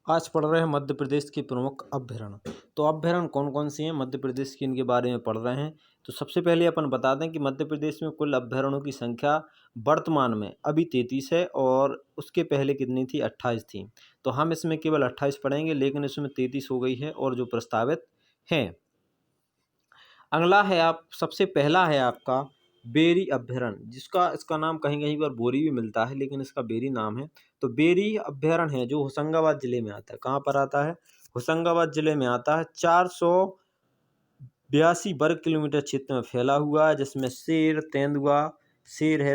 आज पढ़ रहे हैं मध्य प्रदेश के प्रमुख अभ्यारण्य। तो अभ्यारण्य कौन कौन से हैं मध्य प्रदेश के, इनके बारे में पढ़ रहे हैं। तो सबसे पहले अपन बता दें कि मध्य प्रदेश में कुल अभ्यारण्यों की संख्या वर्तमान में अभी 33 है और उसके पहले कितनी थी, 28 थी। तो हम इसमें केवल 28 पढ़ेंगे, लेकिन इसमें 33 हो गई है और जो प्रस्तावित हैं। अगला है सबसे पहला है आपका बेरी अभ्यारण्य, जिसका इसका नाम कहीं कहीं पर बोरी भी मिलता है, लेकिन इसका बेरी नाम है। तो बेरी अभ्यारण्य है जो होशंगाबाद जिले में आता है। कहाँ पर आता है? होशंगाबाद जिले में आता है। 482 वर्ग किलोमीटर क्षेत्र में फैला हुआ है, जिसमें शेर है,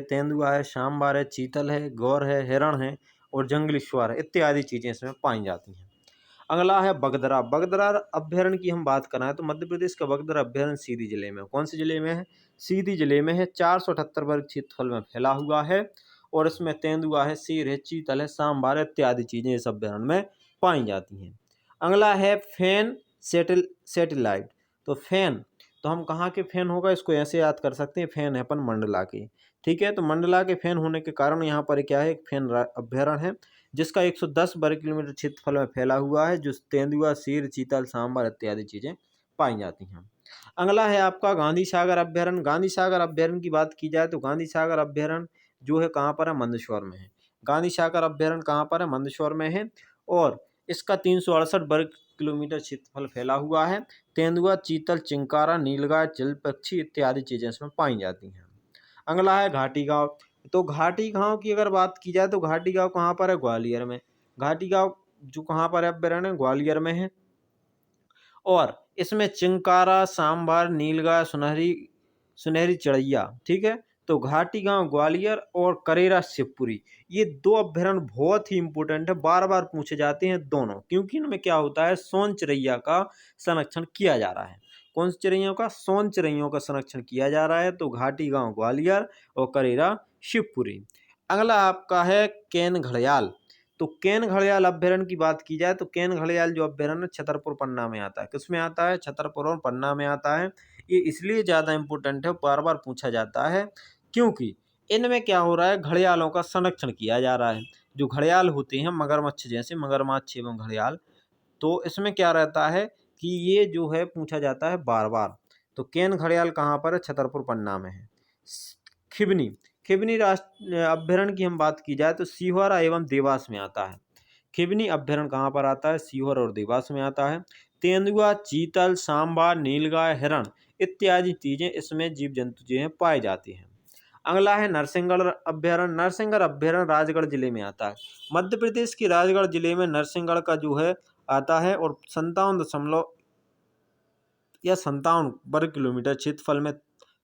तेंदुआ है, सांबर है, चीतल है, गौर है, हिरण है और जंगली सुअर है इत्यादि चीजें इसमें पाई जाती हैं। अगला है बगदरा। बगदरा अभ्यारण्य की हम बात कराएं तो मध्य प्रदेश का बगदरा अभ्यारण्य सीधी जिले में, कौन से जिले में है? सीधी जिले में है। 478 वर्ग क्षेत्रफल में फैला हुआ है और इसमें तेंदुआ है, शेर है, चीतल है, सांबर इत्यादि चीजें इस अभ्यारण्य में पाई जाती हैं। अगला है फेन सेटेलाइट। तो फेन, तो हम कहाँ के फेन होगा, इसको ऐसे याद कर सकते हैं, फेन है अपन मंडला के। ठीक है, तो मंडला के फेन होने के कारण यहाँ पर क्या है, फेन अभ्यारण्य है, जिसका 110 वर्ग किलोमीटर क्षेत्रफल में फैला हुआ है, जो तेंदुआ, शेर, चीतल, सांबर इत्यादि चीजें पाई जाती हैं। अगला है आपका गांधी सागर अभ्यारण्य। गांधी सागर अभ्यारण्य की बात की जाए तो गांधी सागर अभ्यारण्य जो है कहाँ पर है? मंदसौर में है। गांधी सागर अभ्यारण्य कहाँ पर है? मंदसौर में है और इसका 368 वर्ग किलोमीटर क्षेत्रफल फैला हुआ है। तेंदुआ, चीतल, चिंकारा, नीलगाय, जल पक्षी इत्यादि चीजें इसमें पाई जाती हैं। अगला है घाटी गांव। तो घाटी गांव की अगर बात की जाए तो घाटी गांव कहाँ पर है? ग्वालियर में। घाटी गांव जो कहाँ पर है अभ्यारण्य? ग्वालियर में है और इसमें चिंकारा, सांभर, नीलगाय, सुनहरी चिड़ैया। ठीक है, तो घाटी गांव ग्वालियर और करेरा शिवपुरी, ये दो अभ्यारण्य बहुत ही इंपॉर्टेंट है, बार बार पूछे जाते हैं दोनों, क्योंकि इनमें क्या होता है, सोन चिड़ैया का संरक्षण किया जा रहा है। कौन सी चिड़ैयों का? सोन चिड़ैयों का संरक्षण किया जा रहा है। तो घाटी गांव ग्वालियर और करेरा शिवपुरी। अगला आपका है केन घड़ियाल। तो केन घड़ियाल अभ्यारण्य की बात की जाए तो केन घड़ियाल जो अभ्यारण्य छतरपुर पन्ना में आता है। किसमें आता है? छतरपुर और पन्ना में आता है। ये इसलिए ज़्यादा इंपॉर्टेंट है, बार बार पूछा जाता है, क्योंकि इनमें क्या हो रहा है, घड़ियालों का संरक्षण किया जा रहा है। जो घड़ियाल होते हैं मगरमच्छ जैसे, मगरमच्छ एवं घड़ियाल, तो इसमें क्या रहता है कि ये जो है पूछा जाता है बार बार। तो केन घड़ियाल कहाँ पर है? छतरपुर पन्ना में है। खिबनी, खिबनी राष्ट्रीय अभ्यारण्य की हम बात की जाए तो सीहोर एवं देवास में आता है। खिबनी अभ्यारण्य कहाँ पर आता है? सीहोर और देवास में आता है। तेंदुआ, चीतल, सांबा, नीलगाय, हिरण इत्यादि चीजें इसमें जीव जंतु जो हैं पाए जाते हैं। अगला है नरसिंहगढ़ अभ्यारण्य। नरसिंहगढ़ अभ्यारण्य राजगढ़ जिले में आता है। मध्य प्रदेश के राजगढ़ जिले में नरसिंहगढ़ का जो है आता है और 57 वर्ग किलोमीटर क्षेत्रफल में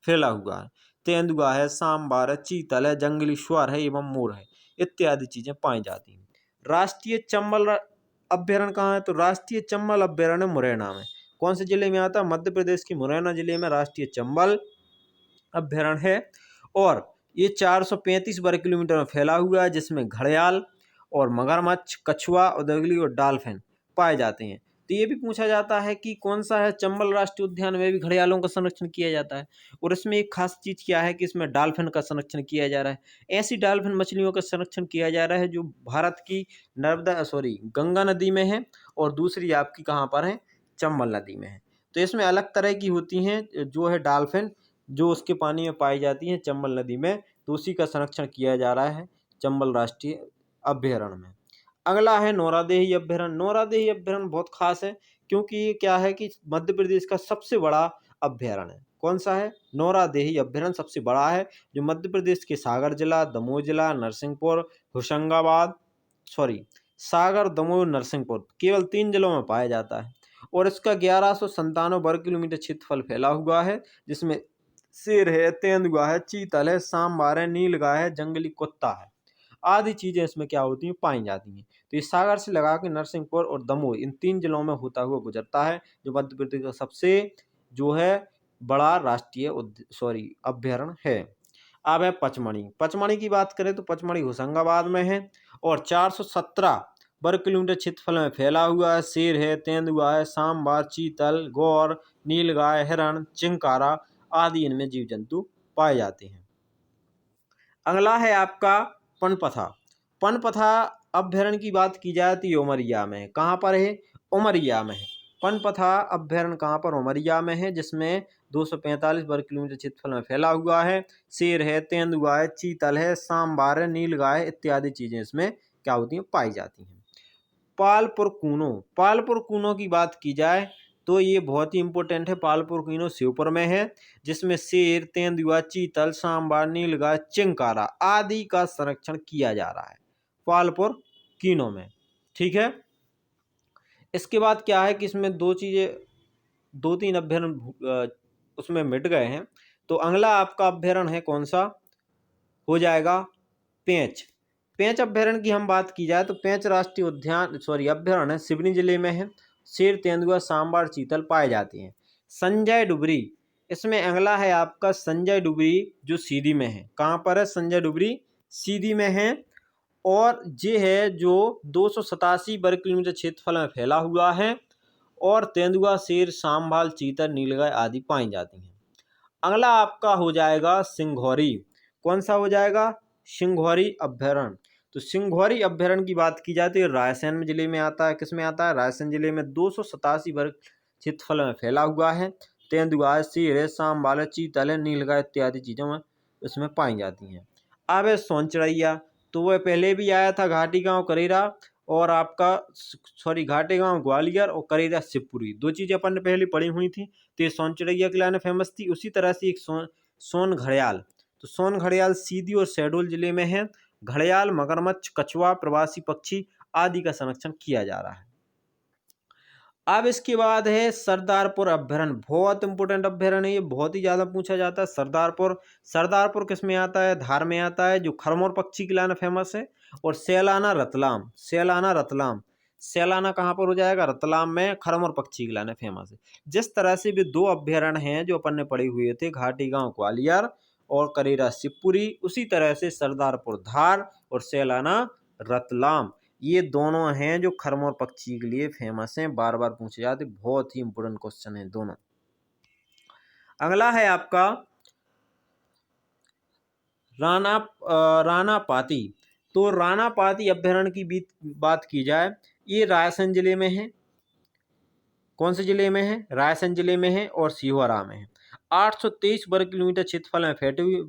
फैला हुआ है। तेंदुआ है, सांबर है, चीतल है, जंगली सुअर है एवं मोर है इत्यादि चीजें पाई जाती हैं। राष्ट्रीय चंबल अभ्यारण्य कहाँ है? तो राष्ट्रीय चंबल अभ्यारण्य मुरैना में। कौन से जिले में आता है? मध्य प्रदेश की मुरैना जिले में राष्ट्रीय चंबल अभ्यारण्य है और ये 435 वर्ग किलोमीटर में फैला हुआ है, जिसमें घड़ियाल और मगरमच्छ, कछुआ, उदगली और डॉल्फिन पाए जाते हैं। तो ये भी पूछा जाता है कि कौन सा है? चंबल राष्ट्रीय उद्यान में भी घड़ियालों का संरक्षण किया जाता है और इसमें एक खास चीज क्या है कि इसमें डॉल्फिन का संरक्षण किया जा रहा है। ऐसी डॉल्फिन मछलियों का संरक्षण किया जा रहा है जो भारत की गंगा नदी में है और दूसरी आपकी कहाँ पर है? चंबल नदी में है। तो इसमें अलग तरह की होती हैं जो है डॉल्फिन, जो उसके पानी में पाई जाती हैं चंबल नदी में, तो उसी का संरक्षण किया जा रहा है चंबल राष्ट्रीय अभ्यारण्य में। अगला है नौरादेही अभ्यारण्य। नौरादेही अभ्यारण्य बहुत खास है, क्योंकि ये क्या है कि मध्य प्रदेश का सबसे बड़ा अभ्यारण्य है। कौन सा है? नौरादेही अभ्यारण्य सबसे बड़ा है, जो मध्य प्रदेश के सागर जिला, दमोह जिला, नरसिंहपुर, होशंगाबाद, सागर, दमोह, नरसिंहपुर, केवल 3 जिलों में पाया जाता है और इसका 1197 वर्ग किलोमीटर क्षेत्रफल फैला हुआ है, जिसमें शेर है, तेंदुआ है, चीतल है, सांबर है, नीलगाय है, जंगली कुत्ता है आदि चीजें इसमें क्या होती हैं? पाई जाती हैं। तो ये सागर से लगा के नरसिंहपुर और दमोह इन 3 जिलों में होता हुआ गुजरता है, जो मध्य प्रदेश का सबसे जो है बड़ा राष्ट्रीय अभ्यारण्य है। अब है पचमढ़ी। पचमढ़ी की बात करें तो पचमढ़ी होशंगाबाद में है और 417 वर्ग किलोमीटर क्षेत्रफल में फैला हुआ है। शेर है, तेंदुआ है, सांबर, चीतल, गौर, नीलगाय, हिरण, चिंकारा आदि इनमें जीव जंतु पाए जाते हैं। अगला है आपका पनपथा। पनपथा अभ्यारण्य की बात की जाए तो ये उमरिया में है। कहाँ पर है? उमरिया में है। पनपथा अभ्यारण्य कहाँ पर? उमरिया में है, जिसमें 245 वर्ग किलोमीटर क्षेत्रफल में फैला हुआ है। शेर है, तेंदुआ है, चीतल है, सांबार है, नीलगाय इत्यादि चीजें इसमें क्या होती हैं? पाई जाती हैं। पालपुर कूनो, पालपुर कूनो की बात की जाए तो ये बहुत ही इंपॉर्टेंट है। पालपुर कूनो श्योपुर में है, जिसमें शेर, तेंदुआ, चीतल, सांबर, नीलगाय, चिंकारा आदि का संरक्षण किया जा रहा है पालपुर कीनो में। ठीक है। इसके बाद क्या है कि इसमें दो तीन अभ्यारण्य उसमें मिट गए हैं। तो अगला आपका अभ्यारण्य है कौन सा? हो जाएगा पेंच। पेंच अभ्यारण्य की हम बात की जाए तो पेंच राष्ट्रीय उद्यान अभ्यारण्य सिवनी जिले में है। शेर, तेंदुआ, सांबर, चीतल पाए जाते हैं। संजय डुबरी, इसमें अगला है आपका संजय डुबरी, जो सीधी में है। कहाँ पर है? संजय डुबरी सीधी में है, और ये है जो 287 वर्ग किलोमीटर क्षेत्रफल में फैला हुआ है, और तेंदुआ, शेर, सांभर, चीतल, नीलगाय आदि पाई जाती हैं। अगला आपका हो जाएगा सिंघौरी। कौन सा हो जाएगा? सिंघौरी अभ्यारण्य। तो सिंघौरी अभ्यारण्य की बात की जाए तो ये रायसेन जिले में आता है। किस में आता है? रायसेन जिले में। 287 वर्ग क्षेत्रफल में फैला हुआ है। तेंदुआ, शेर है, सांभर, चीतल है, नीलगाय इत्यादि चीजों में इसमें पाई जाती हैं। अब है सोनचड़ैया, तो वह पहले भी आया था, घाटी गांव करेरा, और आपका घाटी गांव ग्वालियर, और करेरा शिवपुरी, दो चीजें अपन ने पहले पढ़ी हुई थी। तो ये सोनचड़ैया के लिए फेमस थी। उसी तरह से एक सोन घड़ियाल, तो सोन घड़ियाल सीधी और शहडोल जिले में है। घड़ियाल, मगरमच्छ, कछुआ, प्रवासी पक्षी आदि का संरक्षण किया जा रहा है। अब इसके बाद है सरदारपुर अभ्यारण्य। बहुत इंपोर्टेंट अभ्यारण्य है ये, बहुत ही ज्यादा पूछा जाता है। सरदारपुर किस में आता है? धार में आता है, जो खरमोर पक्षी के लिए फेमस है। और सैलाना रतलाम, सैलाना कहाँ पर हो जाएगा? रतलाम में, खरमोर पक्षी के लिए फेमस है। जिस तरह से भी दो अभ्यारण्य हैं जो अपन ने पढ़े हुए थे, घाटी गांव ग्वालियर और करेरा शिवपुरी, उसी तरह से सरदारपुर धार और सैलाना रतलाम, ये दोनों हैं जो खरमोर पक्षी के लिए फेमस हैं। बार बार पूछे जाते, बहुत ही इंपोर्टेंट क्वेश्चन है दोनों। अगला है आपका रानापाती। तो रानापाती अभ्यारण्य की बात की जाए, ये रायसेन जिले में है। कौन से जिले में है? रायसेन जिले में है, और सिहोरा में है। 823 वर्ग किलोमीटर क्षेत्रफल में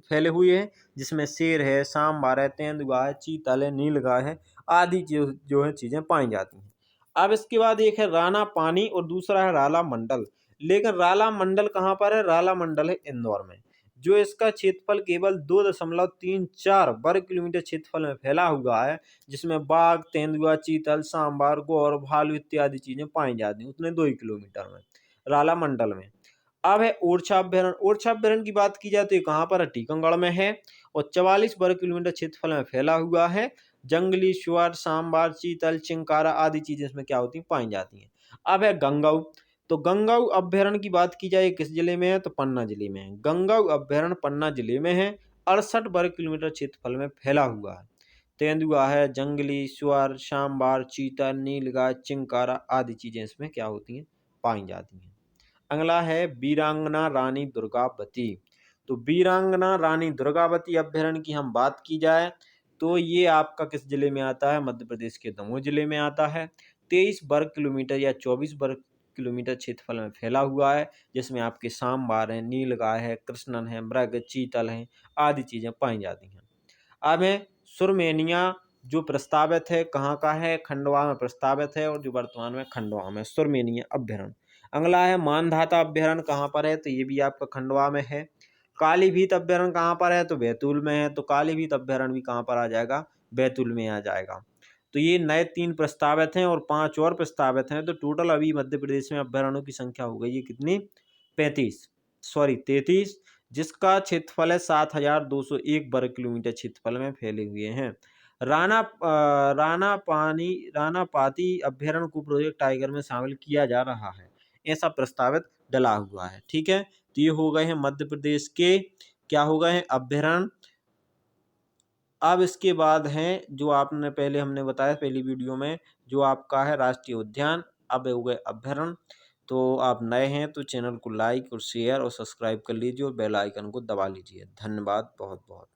फैले हुए हैं, जिसमें शेर है, सांभर है, तेंदुआ है, चीतल है, नीलगाय है आदि जो है चीजें पाई जाती हैं। अब इसके बाद एक है राना पानी और दूसरा है राला मंडल। लेकिन राला मंडल कहाँ पर है? राला मंडल है इंदौर में, जो इसका क्षेत्रफल केवल 2.34 वर्ग किलोमीटर क्षेत्रफल में फैला हुआ है, जिसमें बाघ, तेंदुआ, चीतल, सांभर, गौर, भालू इत्यादि चीजें पाई जाती हैं उतने 2 किलोमीटर में, राला मंडल में। अब है ओरछा अभ्यारण्य। ओरछा अभ्यारण्य की बात की जाए तो ये कहाँ पर है? टीकमगढ़ में है, और 44 वर्ग किलोमीटर क्षेत्रफल में फैला हुआ है। जंगली सुअर, सांभर, चीतल, चिंकारा आदि चीजें इसमें क्या होती हैं? पाई जाती हैं। अब है गंगऊ। तो गंगऊ अभ्यारण्य की बात की जाए किस जिले में है? तो पन्ना जिले में है। गंगऊ अभ्यारण्य पन्ना जिले में है, 68 वर्ग किलोमीटर क्षेत्रफल में फैला हुआ है। तेंदुआ है, जंगली सुअर, सांभर, चीतल, नीलगाय, चिंकारा आदि चीजें इसमें क्या होती हैं? पाई जाती हैं। अगला है वीरांगना रानी दुर्गावती। तो वीरांगना रानी दुर्गावती अभ्यारण्य की हम बात की जाए तो ये आपका किस जिले में आता है? मध्य प्रदेश के दमोह जिले में आता है। 23 वर्ग किलोमीटर या 24 वर्ग किलोमीटर क्षेत्रफल में फैला हुआ है, जिसमें आपके सांभर है, नीलगाय है, कृष्णन है, मृग, चीतल है आदि चीजें पाई जाती हैं। अब है सुरमेनिया, जो प्रस्तावित है, कहाँ का है? खंडवा में प्रस्तावित है, और जो वर्तमान में खंडवा में सुरमेनिया अभ्यारण्य। अगला है मानधाता अभ्यारण्य, कहाँ पर है? तो ये भी आपका खंडवा में है। कालीभीत अभ्यारण्य कहाँ पर है? तो बैतूल में है। तो कालीभीत अभ्यारण्य भी कहाँ पर आ जाएगा? बैतूल में आ जाएगा। तो ये नए 3 प्रस्तावित हैं और 5 और प्रस्तावित हैं। तो टोटल अभी मध्य प्रदेश में अभ्यारण्यों की संख्या हो गई है कितनी? 33, जिसका क्षेत्रफल है 7,201 वर्ग किलोमीटर क्षेत्रफल में फैले हुए हैं। रानापाती अभ्यारण्य को प्रोजेक्ट टाइगर में शामिल किया जा रहा है, ऐसा प्रस्तावित डला हुआ है। ठीक है, तो ये हो गए हैं मध्य प्रदेश के क्या हो गए हैं? अभ्यारण्य। अब इसके बाद हैं जो आपने पहले हमने बताया पहली वीडियो में, जो आपका है राष्ट्रीय उद्यान। अब हो गए अभ्यारण्य। तो आप नए हैं तो चैनल को लाइक और शेयर और सब्सक्राइब कर लीजिए और बेल आइकन को दबा लीजिए। धन्यवाद बहुत बहुत।